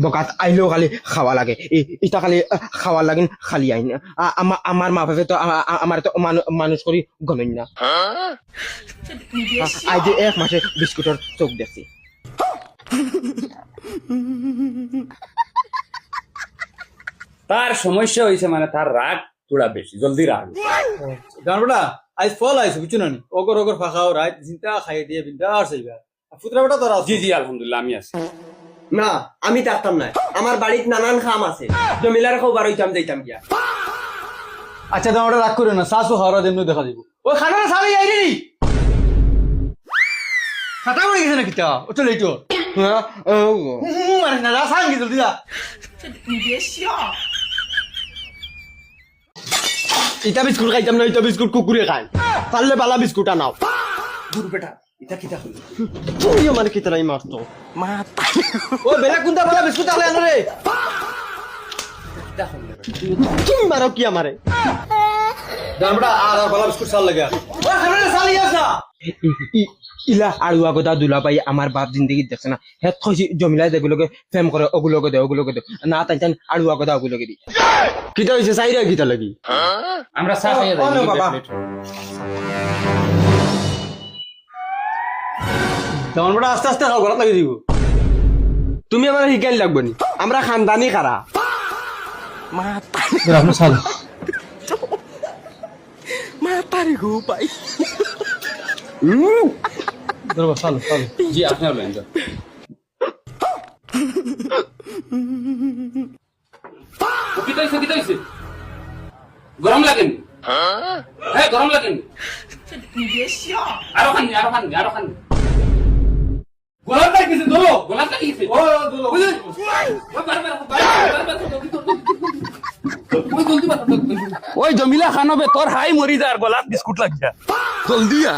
বকাত আইলেও খালি খাওয়া লাগে ইটা খালি খাওয়ার লাগিন খালি আইন আমার মা বাপে তো আমার তো মানুষ করি গমেন না আই যে এক মাসে বিস্কুটের চোখ দেখছি তার সমস্যা হয়েছে মানে তার রাগ পুরা বেশি জলদি রাগ গানবটা আজ ফল আইছে বুঝছো না অগর অগর ফাঁকাও রাত চিন্তা খাইয়ে দিয়ে বিন্দা আর সেইবা ফুতরা বেটা তোরা জি জি আলহামদুলিল্লাহ আমি আছি না আমি থাকতাম না আমার বাড়িতে নানান খাম আছে জমিলার খবর হইতাম যাইতাম গিয়া আচ্ছা তোমরা রাগ করো না শাশু হাওড়া যেমন দেখা দিব ও খানা সারি আই রে খাতা পড়ে গেছে না কিটা ও চলে এইটো আরে না যা সাঙ্গি জলদি যা ইটা বিস্কুট খাইতাম না ইটা বিস্কুট কুকুরে খায় পারলে বালা বিস্কুট আনাও দূর বেটা এটা কিটা হইল তুই আমার কি তারাই মারতো ও বেলা কুন্তা বলা বিস্কুট আলে আনো রে তুমি মারো কি আমারে গানবটা আর বলা বিস্কুট সাল লাগা ও খানা সালি আসা ইলা আড়ুয়া গদা দুলা পাই আমার বাপ জিন্দগি দেখছে না হে থইছি জমিলাই যেগুলোকে ফেম করে ওগুলোকে দে না তাই তাই আড়ুয়া গদা ওগুলোকে দি কিটা হইছে চাইরা কিটা লাগি আমরা চা খাইয়া যাই ও বাবা। গানবটা আস্তে আস্তে খাও গলাত লাগি দিব তুমি আমার শিকাইল লাগবে নি আমরা খানদানি কারা আপনার সাল মাতারি গো পাই ধরবা সাল সাল জি আপনি বলেন তো কি তাইছে গরম লাগেন হ্যাঁ গরম লাগেন আরো খান গলাত লাগিছে দো গোলাপ লাগিয়েছে ও দো বুঝলি ওই জমিলা খানবে তোর হাই মরি যার গলাত বিস্কুট লাগিয়া জলদি আ